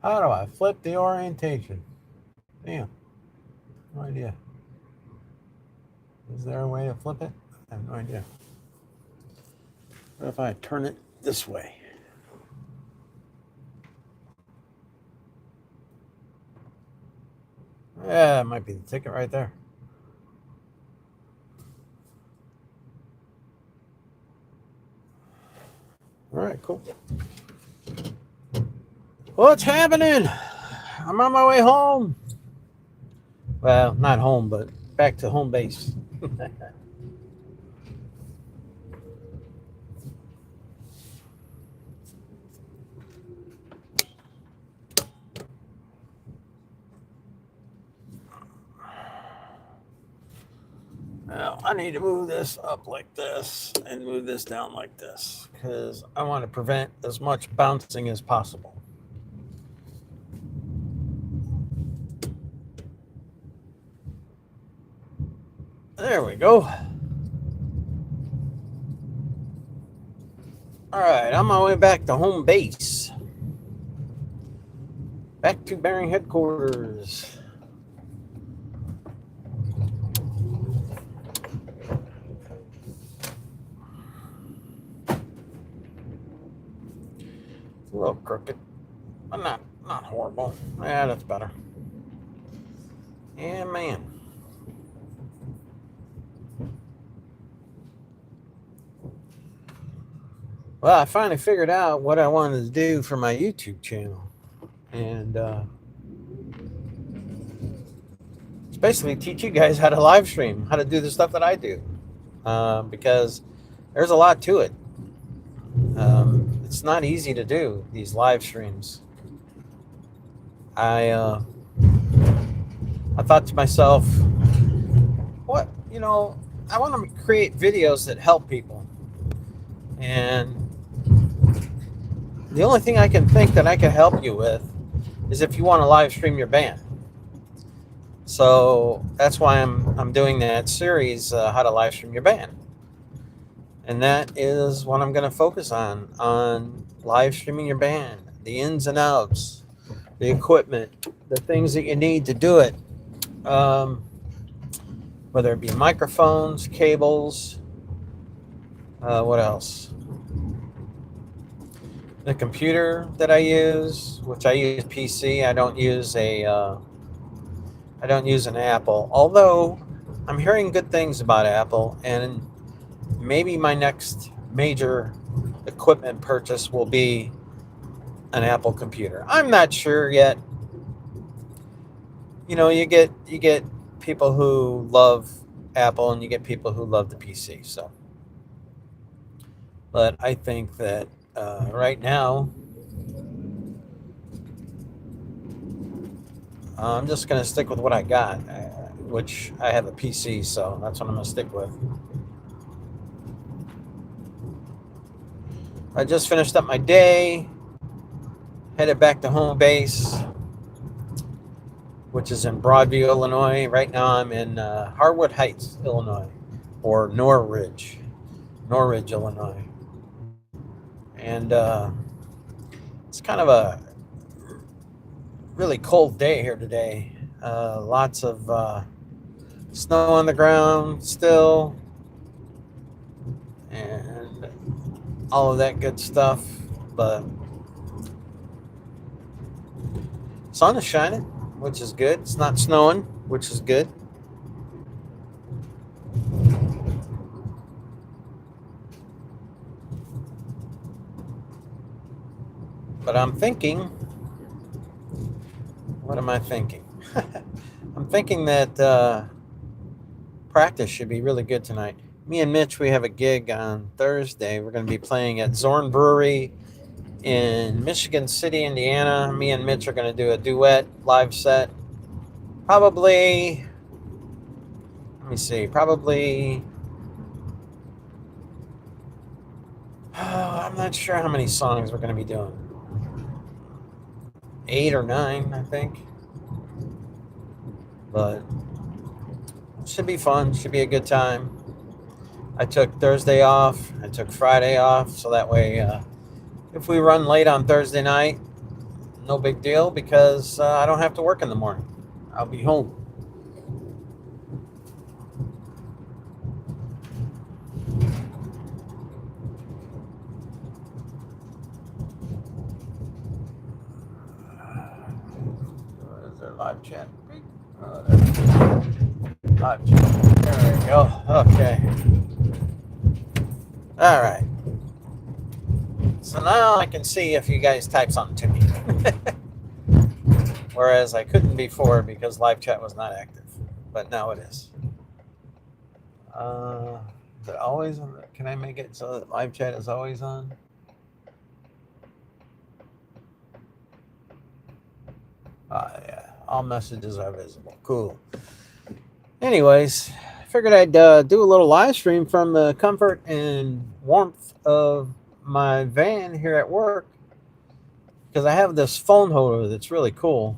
How do I flip the orientation? Damn, no idea. Is there a way to flip it? I have no idea. What if I turn it this way? Yeah, that might be the ticket right there. All right, cool. What's happening? I'm on my way home. Well, not home, but back to home base. Now, I need to move this up like this and move this down like this because I want to prevent as much bouncing as possible. There we go. All right, on my way back to home base. Back to Bearing headquarters. A little crooked, but not horrible. Yeah, that's better. Yeah, man. Well, I finally figured out what I wanted to do for my YouTube channel, and it's basically teach you guys how to live stream, how to do the stuff that I do, because there's a lot to it. It's not easy to do these live streams. I thought to myself, what, I want to create videos that help people. And the only thing I can think that I can help you with is if you want to live stream your band. So that's why I'm doing that series, how to live stream your band. And that is what I'm going to focus on live streaming your band, the ins and outs, the equipment, the things that you need to do it. Whether it be microphones, cables, what else? The computer that I use, which I use PC. I don't use an Apple. Although I'm hearing good things about Apple, and maybe my next major equipment purchase will be an Apple computer. I'm not sure yet. You get people who love Apple and you get people who love the PC. So, but I think that right now I'm just going to stick with what I got, which I have a PC, so that's what I'm going to stick with. I just finished up my day, headed back to home base, which is in Broadview, Illinois. Right now I'm in Harwood Heights, Illinois, or Norridge, Illinois. And it's kind of a really cold day here today. Lots of snow on the ground still, and all of that good stuff. But sun is shining, which is good. It's not snowing, which is good. But I'm thinking, what am I thinking? I'm thinking that practice should be really good tonight. Me and Mitch, we have a gig on Thursday. We're going to be playing at Zorn Brewery in Michigan City, Indiana. Me and Mitch are going to do a duet live set. Probably, I'm not sure how many songs we're going to be doing. 8 or 9, I think. But it should be fun. Should be a good time. I took Thursday off. I took Friday off. So that way, if we run late on Thursday night, no big deal because I don't have to work in the morning. I'll be home. Is there live chat? Live chat. There we go. Okay. All right. So now I can see if you guys type something to me. Whereas I couldn't before because live chat was not active. But now it is. Is it always on? Can I make it so that live chat is always on? Yeah. All messages are visible. Cool. Anyways, I figured I'd do a little live stream from the comfort and warmth of my van here at work because I have this phone holder that's really cool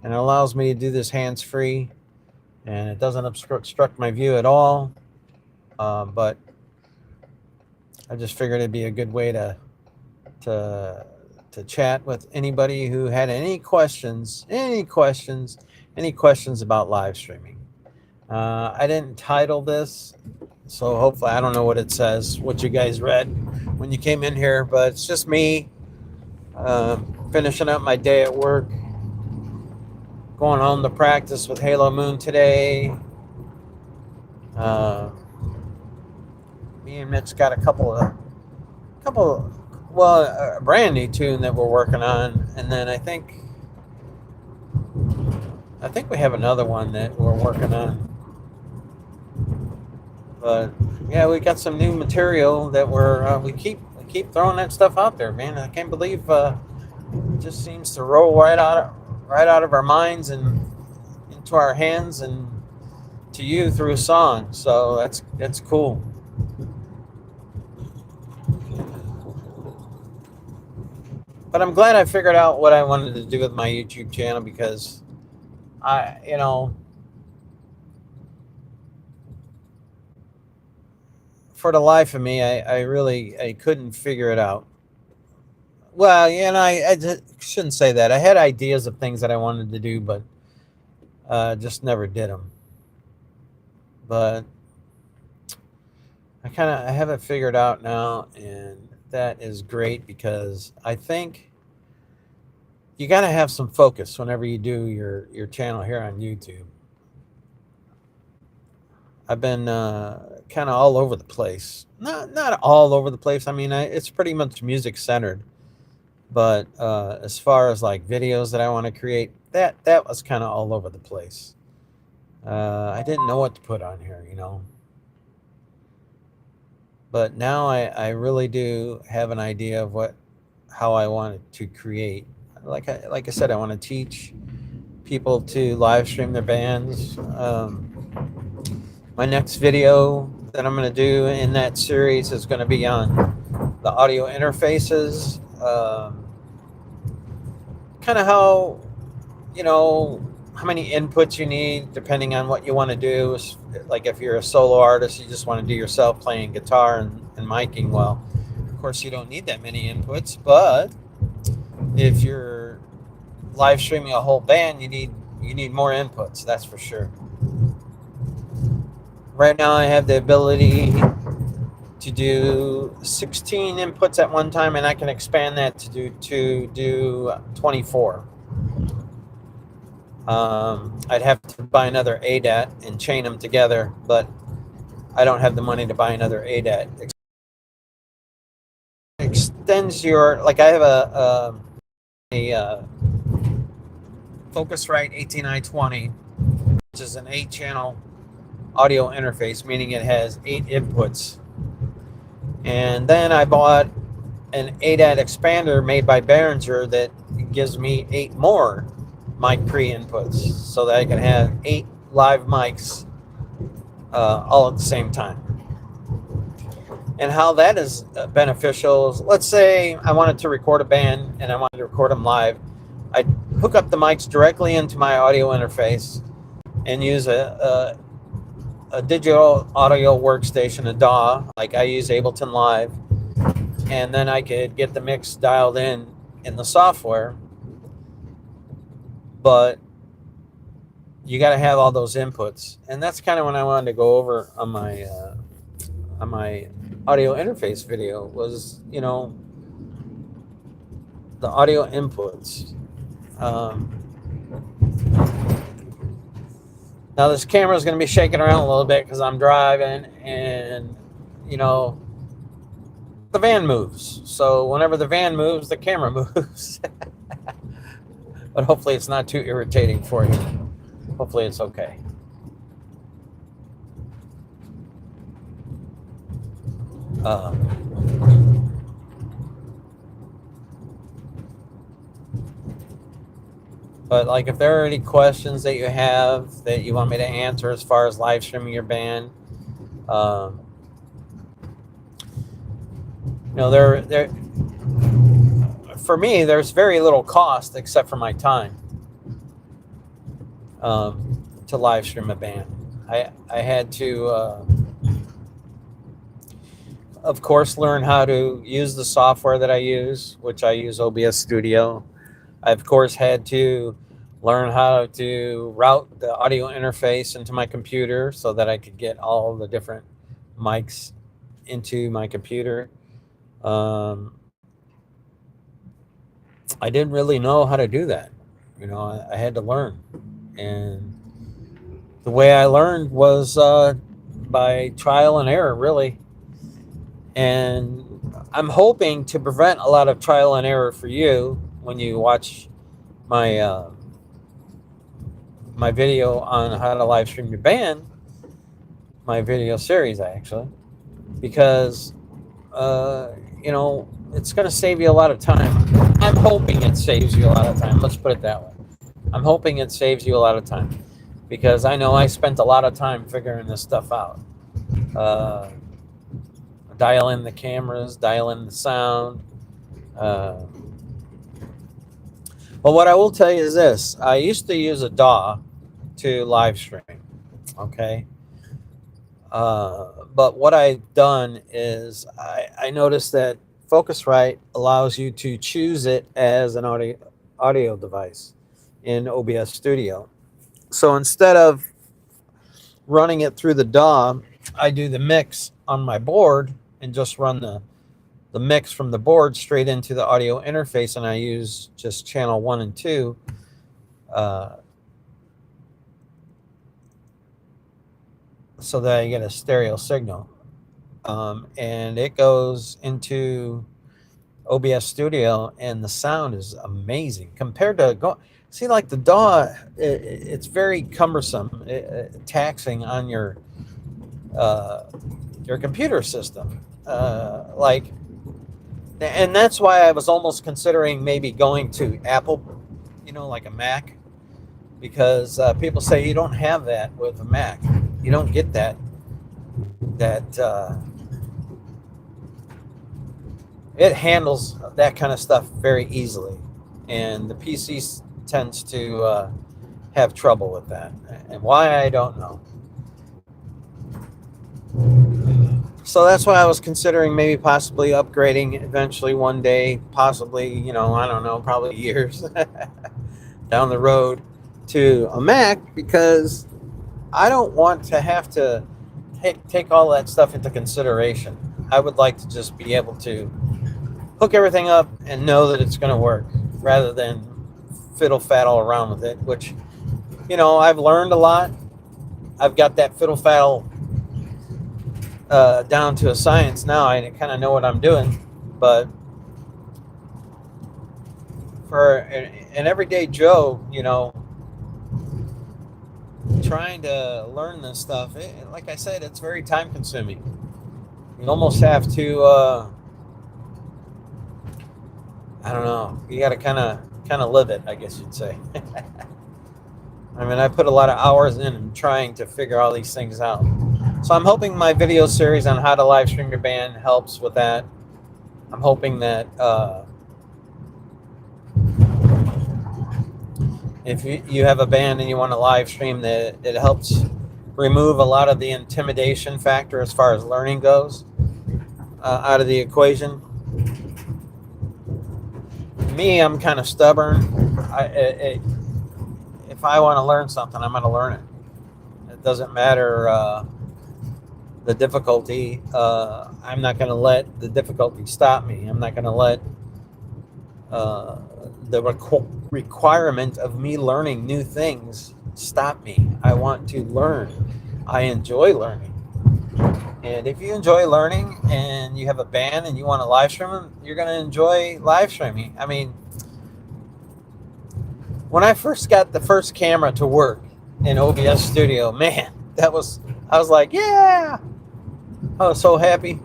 and it allows me to do this hands-free and it doesn't obstruct my view at all. But I just figured it'd be a good way to chat with anybody who had any questions about live streaming. I didn't title this, so hopefully I don't know what it says, what you guys read when you came in here, but it's just me finishing up my day at work, going home to practice with Halo Moon today. Me and Mitch got a brand new tune that we're working on, and then I think we have another one that we're working on. But yeah, we got some new material that we keep throwing that stuff out there, man. I can't believe it just seems to roll right out of our minds and into our hands and to you through a song. So that's cool. But I'm glad I figured out what I wanted to do with my YouTube channel because for the life of me, I couldn't figure it out. Well, I shouldn't say that. I had ideas of things that I wanted to do, but just never did them. But I have it figured out now, and that is great because I think you got to have some focus whenever you do your channel here on YouTube. I've been kind of all over the place. Not all over the place. I mean, it's pretty much music centered. But as far as like videos that I want to create, that was kind of all over the place. I didn't know what to put on here, But now I really do have an idea of how I want to create. Like I said, I want to teach people to live stream their bands. My next video that I'm going to do in that series is going to be on the audio interfaces, kind of how many inputs you need depending on what you want to do. Like if you're a solo artist, you just want to do yourself playing guitar and miking. Well, of course you don't need that many inputs, but if you're live streaming a whole band, you need more inputs, that's for sure. Right now I have the ability to do 16 inputs at one time, and I can expand that to do 24. I'd have to buy another ADAT and chain them together, but I don't have the money to buy another ADAT. Extends like I have a Focusrite 18i20, which is an 8-channel audio interface, meaning it has 8 inputs. And then I bought an ADAT expander made by Behringer that gives me 8 more mic pre-inputs so that I can have 8 live mics all at the same time. And how that is beneficial is, let's say I wanted to record a band and I wanted to record them live. I'd hook up the mics directly into my audio interface and use a digital audio workstation, a DAW, like I use Ableton Live, and then I could get the mix dialed in the software, but you got to have all those inputs, and that's kind of what I wanted to go over on my audio interface video was, the audio inputs. Now this camera is going to be shaking around a little bit because I'm driving, and the van moves. So whenever the van moves, the camera moves. But hopefully it's not too irritating for you. Hopefully it's okay. But like, if there are any questions that you have that you want me to answer as far as live streaming your band, there for me, there's very little cost except for my time to live stream a band. I had to, of course, learn how to use the software that I use, which I use OBS Studio. I, of course, had to learn how to route the audio interface into my computer so that I could get all the different mics into my computer. I didn't really know how to do that. I had to learn. And the way I learned was by trial and error, really. And I'm hoping to prevent a lot of trial and error for you when you watch my my video on how to live stream your band, my video series actually, because it's going to save you a lot of time. I'm hoping it saves you a lot of time. Let's put it that way. I'm hoping it saves you a lot of time, because I know I spent a lot of time figuring this stuff out. Dial in the cameras, dial in the sound. But what I will tell you is this. I used to use a DAW to live stream, okay? But what I've done is I noticed that Focusrite allows you to choose it as an audio device in OBS Studio. So instead of running it through the DAW, I do the mix on my board and just run the mix from the board straight into the audio interface, and I use just channel 1 and 2 so that I get a stereo signal. And it goes into OBS Studio, and the sound is amazing compared to see, like the DAW. It's very cumbersome, taxing on your computer system. And that's why I was almost considering maybe going to Apple, like a Mac, because people say you don't have that with a Mac. You don't get that it handles that kind of stuff very easily, and the PC tends to have trouble with that, and why, I don't know. So that's why I was considering maybe possibly upgrading eventually one day, possibly, I don't know, probably years down the road, to a Mac, because I don't want to have to take all that stuff into consideration. I would like to just be able to hook everything up and know that it's going to work, rather than fiddle-faddle around with it, which, I've learned a lot. I've got that fiddle-faddle down to a science now. I kind of know what I'm doing, but for an everyday Joe, trying to learn this stuff, like I said, it's very time consuming. You almost have to I don't know, you got to kind of live it, I guess you'd say. I mean, I put a lot of hours in trying to figure all these things out. So I'm hoping my video series on how to live stream your band helps with that. I'm hoping that if you have a band and you want to live stream, that it helps remove a lot of the intimidation factor as far as learning goes out of the equation. Me, I'm kind of stubborn. if I want to learn something, I'm going to learn it. It doesn't matter the difficulty. I'm not going to let the difficulty stop me. I'm not going to let uh, the requirement of me learning new things stop me. I want to learn. I enjoy learning. And if you enjoy learning and you have a band and you want to live stream them, you're going to enjoy live streaming. I mean, when I first got the first camera to work in OBS Studio, man, I was like, yeah, I was so happy.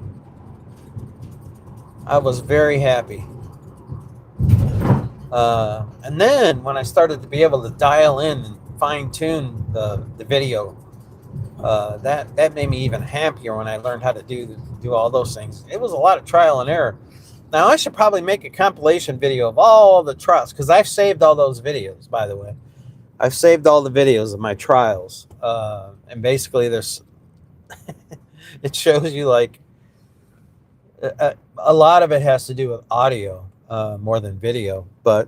I was very happy. And then when I started to be able to dial in and fine tune the video, that made me even happier when I learned how to do all those things. It was a lot of trial and error. Now I should probably make a compilation video of all the trials, because I've saved all those videos, by the way. I've saved all the videos of my trials. And basically there's it shows you like a lot of it has to do with audio more than video, but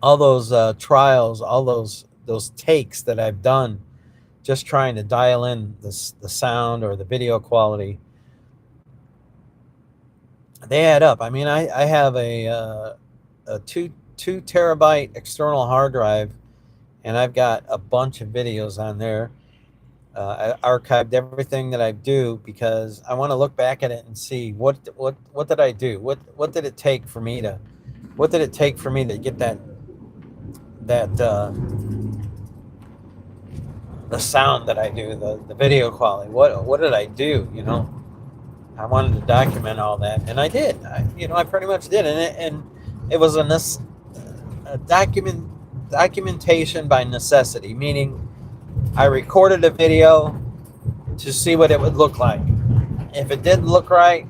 all those trials, all those takes that I've done just trying to dial in the sound or the video quality, they add up. I mean, I have a 2 terabyte external hard drive, and I've got a bunch of videos on there. I archived everything that I do because I want to look back at it and see what did I do? What did it take for me to get that the sound that I do, the video quality. What did I do? You know, I wanted to document all that, and I did. I pretty much did, and it was a documentation by necessity, meaning I recorded a video to see what it would look like. If it didn't look right,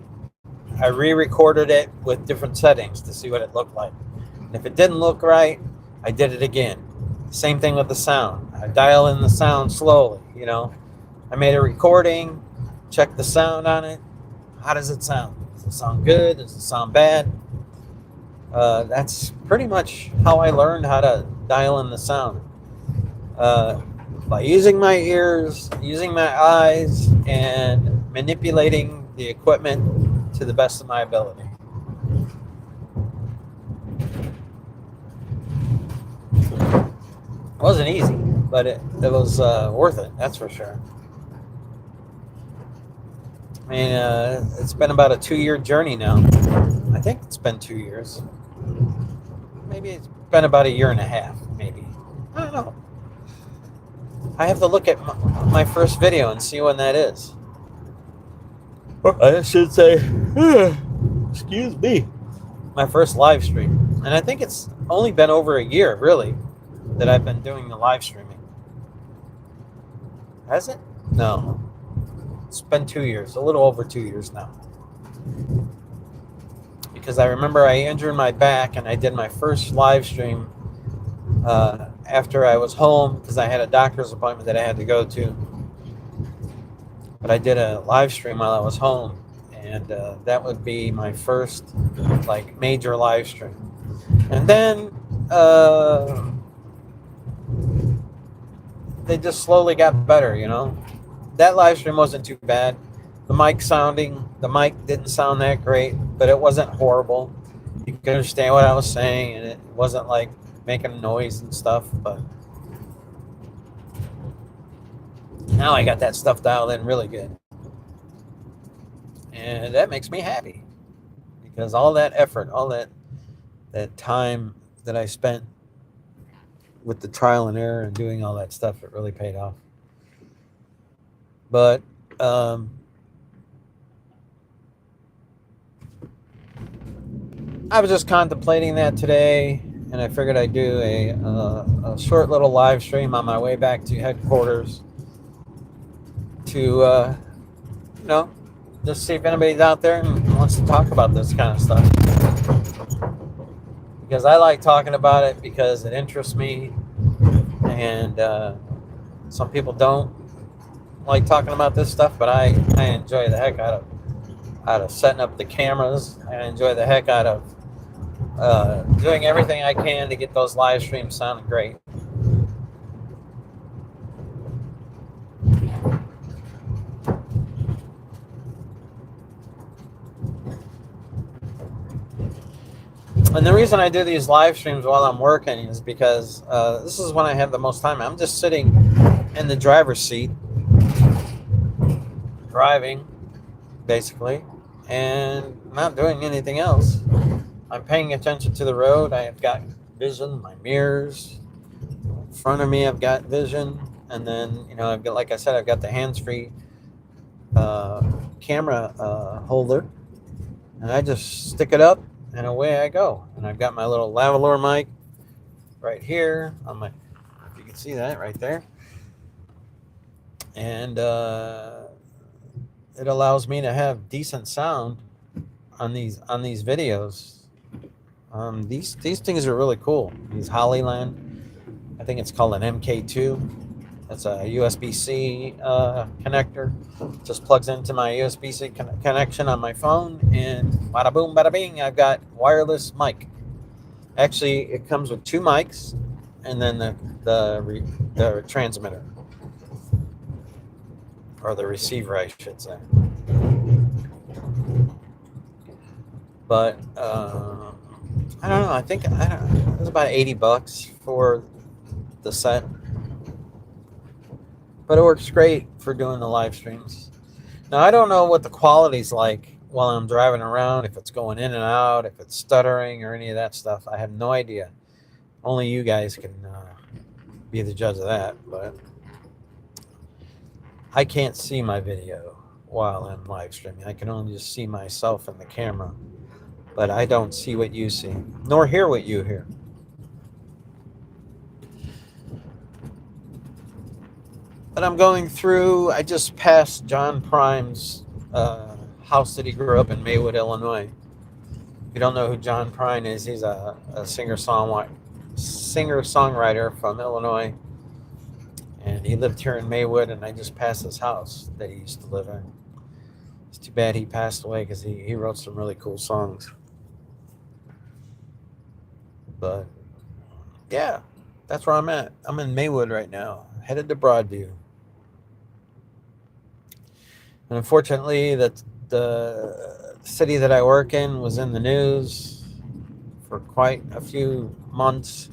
I re-recorded it with different settings to see what it looked like. And if it didn't look right, I did it again. Same thing with the sound. I dial in the sound slowly, I made a recording, checked the sound on it. How does it sound? Does it sound good? Does it sound bad? That's pretty much how I learned how to dial in the sound. By using my ears, using my eyes, and manipulating the equipment to the best of my ability. It wasn't easy, but it was worth it, that's for sure. I mean, it's been about a 2-year journey now. I think it's been 2 years. Maybe it's been about 1.5 years, maybe. I don't know. I have to look at my first video and see when that is. I should say, excuse me, my first live stream. And I think it's only been over 1 year, really, that I've been doing the live streaming. Has it? No. It's been 2 years, a little over 2 years now. Because I remember I injured my back and I did my first live stream after I was home because I had a doctor's appointment that I had to go to. But I did a live stream while I was home, and that would be my first major live stream. And then they just slowly got better, That live stream wasn't too bad. The mic didn't sound that great, but it wasn't horrible. You could understand what I was saying, and it wasn't like making noise and stuff, but now I got that stuff dialed in really good. And that makes me happy because all that effort, all that time that I spent with the trial and error and doing all that stuff, it really paid off. But I was just contemplating that today, and I figured I'd do a short little live stream on my way back to headquarters to, just see if anybody's out there and wants to talk about this kind of stuff. Because I like talking about it because it interests me, and some people don't like talking about this stuff, but I enjoy the heck out of setting up the cameras. I enjoy the heck out of doing everything I can to get those live streams sounding great. And the reason I do these live streams while I'm working is because this is when I have the most time. I'm just sitting in the driver's seat, driving, basically, and not doing anything else. I'm paying attention to the road. I've got vision, my mirrors. In front of me, I've got vision. And then, I've got, like I said, I've got the hands-free uh, camera holder. And I just stick it up and away I go. And I've got my little lavalier mic right here on my, if you can see that right there. And it allows me to have decent sound on these videos. These things are really cool. These Hollyland, I think it's called an MK2. That's a USB-C connector. Just plugs into my USB-C connection on my phone, and bada boom, bada bing, I've got wireless mic. Actually, it comes with two mics, and then the transmitter, or the receiver, I should say. But I don't know. I think it was about $80 for the set, but it works great for doing the live streams. Now, I don't know what the quality's like while I'm driving around, if it's going in and out, if it's stuttering or any of that stuff. I have no idea. Only you guys can be the judge of that, but I can't see my video while I'm live streaming. I can only just see myself in the camera, but I don't see what you see, nor hear what you hear. But I'm going through, I just passed John Prime's house that he grew up in Maywood, Illinois. If you don't know who John Prine is, he's a singer-songwriter from Illinois. And he lived here in Maywood, and I just passed his house that he used to live in. It's too bad he passed away, because he wrote some really cool songs. But, yeah, that's where I'm at. I'm in Maywood right now, headed to Broadview. And unfortunately, the city that I work in was in the news for quite a few months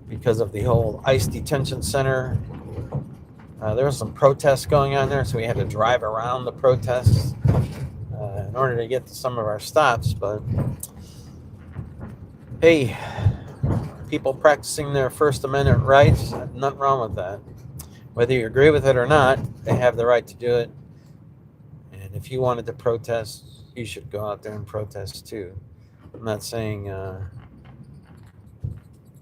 because of the whole ICE detention center. There was some protests going on there, so we had to drive around the protests in order to get to some of our stops. But hey, people practicing their First Amendment rights, nothing wrong with that. Whether you agree with it or not, they have the right to do it. And if you wanted to protest, you should go out there and protest too. I'm not saying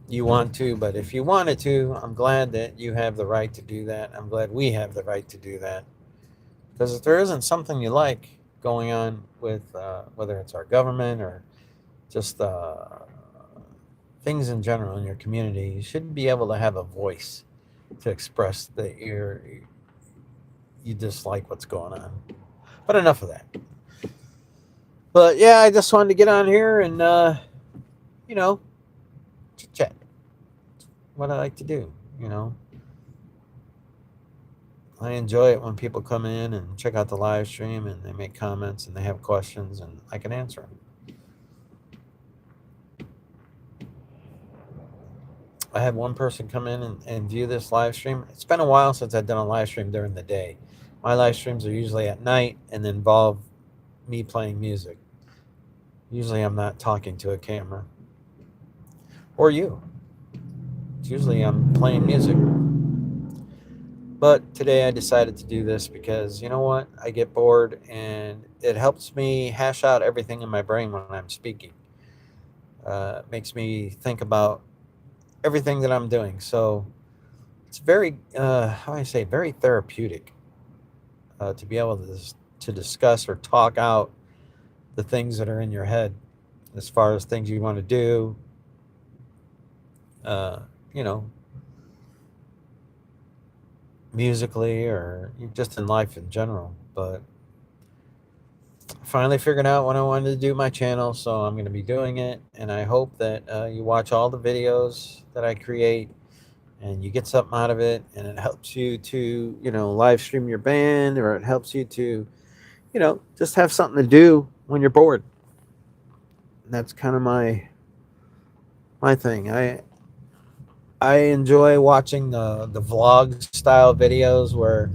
you want to, but if you wanted to, I'm glad that you have the right to do that. I'm glad we have the right to do that. Because if there isn't something you like going on with whether it's our government or just things in general in your community, you should be able to have a voice to express that you dislike what's going on. But enough of that. But yeah, I just wanted to get on here and chit chat. What I like to do, I enjoy it when people come in and check out the live stream and they make comments and they have questions and I can answer them. I had one person come in and view this live stream. It's been a while since I've done a live stream during the day. My live streams are usually at night and involve me playing music. Usually I'm not talking to a camera. Or you. Usually I'm playing music. But today I decided to do this because, you know what? I get bored and it helps me hash out everything in my brain when I'm speaking. Makes me think about everything that I'm doing. So it's very, very therapeutic to be able to discuss or talk out the things that are in your head as far as things you want to do, musically or just in life in general. But finally figured out what I wanted to do my channel, so I'm going to be doing it. And I hope that you watch all the videos that I create and you get something out of it, and it helps you to, live stream your band, or it helps you to, just have something to do when you're bored. And that's kind of my thing. I enjoy watching the vlog style videos, where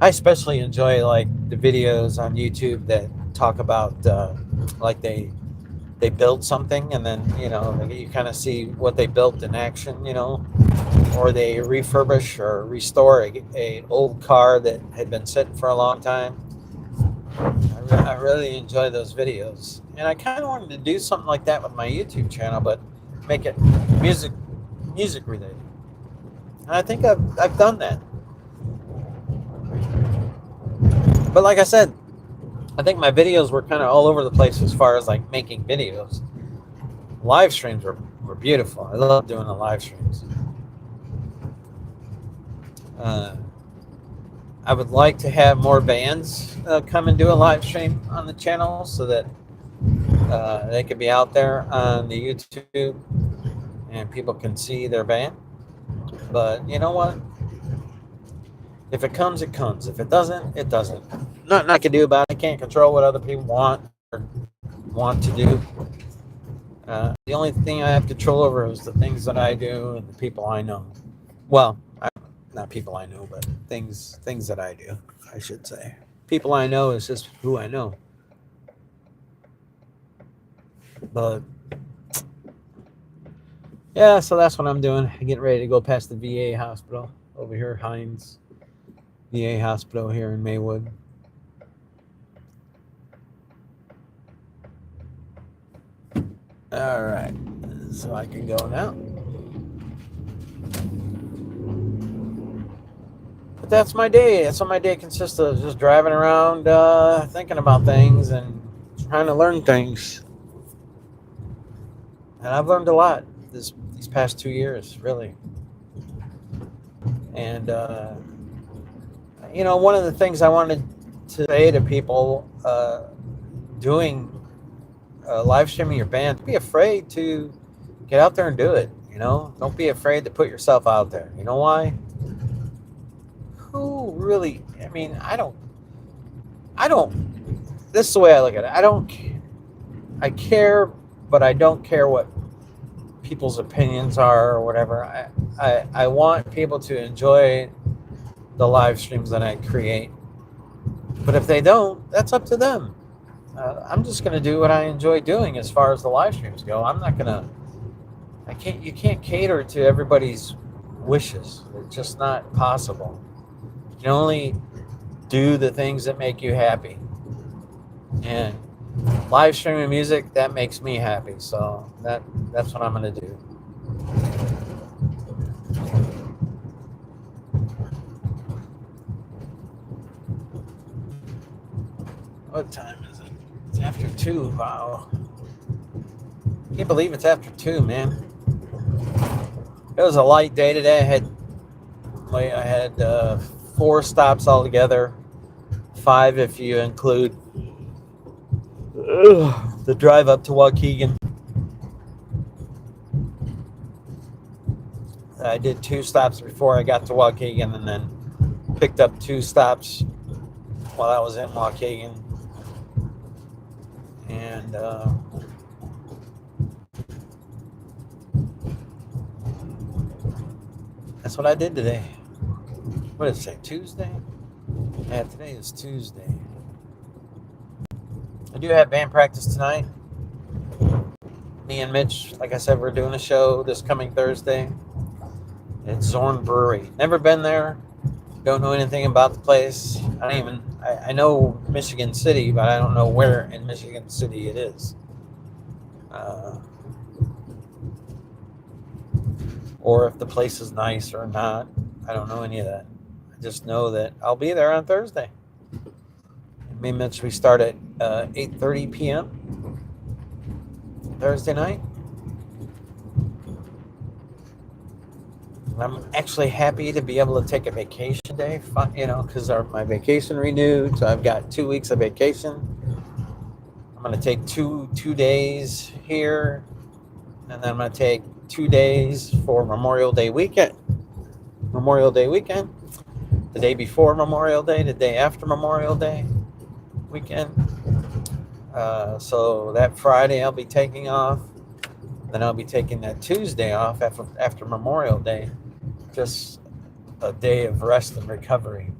I especially enjoy like the videos on YouTube that talk about like they build something, and then you kind of see what they built in action, or they refurbish or restore a old car that had been sitting for a long time. I really enjoy those videos, and I kind of wanted to do something like that with my YouTube channel, but make it music related. And I think I've done that. But like I said, I think my videos were kind of all over the place as far as like making videos. Live streams were beautiful. I love doing the live streams. I would like to have more bands come and do a live stream on the channel, so that they could be out there on the YouTube and people can see their band. But you know what? If it comes, it comes. If it doesn't, it doesn't. Nothing I can do about it. I can't control what other people want to do. The only thing I have control over is the things that I do and the people I know. Well, not people I know, but things that I do, I should say. People I know is just who I know. But yeah, so that's what I'm doing. I'm getting ready to go past the VA hospital over here, Hines VA hospital here in Maywood. All right, so I can go now. But that's my day. That's what my day consists of, just driving around, thinking about things and trying to learn things. And I've learned a lot these past 2 years, really. And, one of the things I wanted to say to people doing live streaming your band, don't be afraid to get out there and do it. Don't be afraid to put yourself out there. You know why? Who really? I mean, I don't. This is the way I look at it. I care, but I don't care what people's opinions are or whatever. I want people to enjoy the live streams that I create. But if they don't, that's up to them. I'm just going to do what I enjoy doing as far as the live streams go. I'm not going to, you can't cater to everybody's wishes. It's just not possible. You can only do the things that make you happy. And live streaming music, that makes me happy. So that's what I'm going to do. What time is it? It's after 2. Wow. Can't believe it's after 2, man. It was a light day today. I had 4 stops altogether. 5 if you include the drive up to Waukegan. I did 2 stops before I got to Waukegan, and then picked up 2 stops while I was in Waukegan. And that's what I did today. What did it say? Tuesday? Yeah, today is Tuesday. I do have band practice tonight. Me and Mitch, like I said, we're doing a show this coming Thursday at Zorn Brewery. Never been there. Don't know anything about the place. I know Michigan City, but I don't know where in Michigan City it is. Or if the place is nice or not. I don't know any of that. I just know that I'll be there on Thursday. Me and Mitch, we start at 8:30 p.m. Thursday night. I'm actually happy to be able to take a vacation day, because my vacation renewed, so I've got 2 weeks of vacation. going to take two days here, and then I'm going to take 2 days for Memorial Day weekend. The day before Memorial Day, the day after Memorial Day weekend. So that Friday I'll be taking off. Then I'll be taking that Tuesday off after Memorial Day. Just a day of rest and recovery.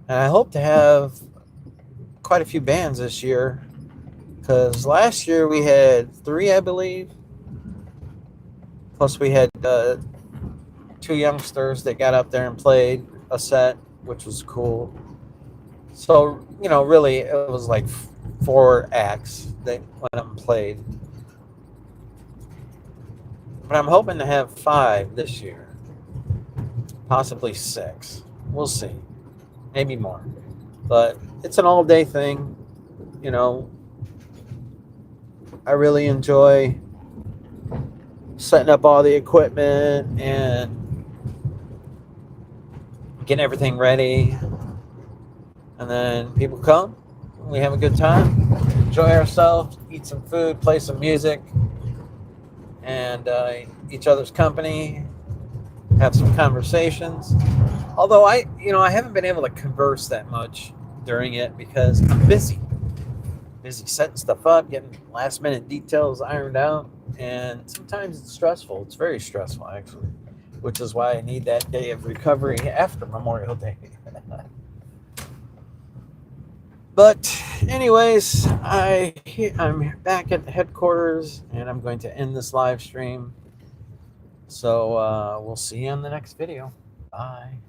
And I hope to have quite a few bands this year, because last year we had 3, I believe. Plus we had 2 youngsters that got up there and played a set, which was cool. So, really it was like 4 acts that went up and played. But I'm hoping to have 5 this year. Possibly 6. We'll see. Maybe more. But it's an all-day thing. I really enjoy setting up all the equipment and getting everything ready. And then people come. We have a good time. Enjoy ourselves. Eat some food. Play some music. And each other's company. Have some conversations. Although I haven't been able to converse that much during it because I'm busy setting stuff up, getting last minute details ironed out, and sometimes it's stressful. It's very stressful, actually, which is why I need that day of recovery after Memorial Day. But anyways, I'm back at the headquarters, and I'm going to end this live stream. So we'll see you on the next video. Bye.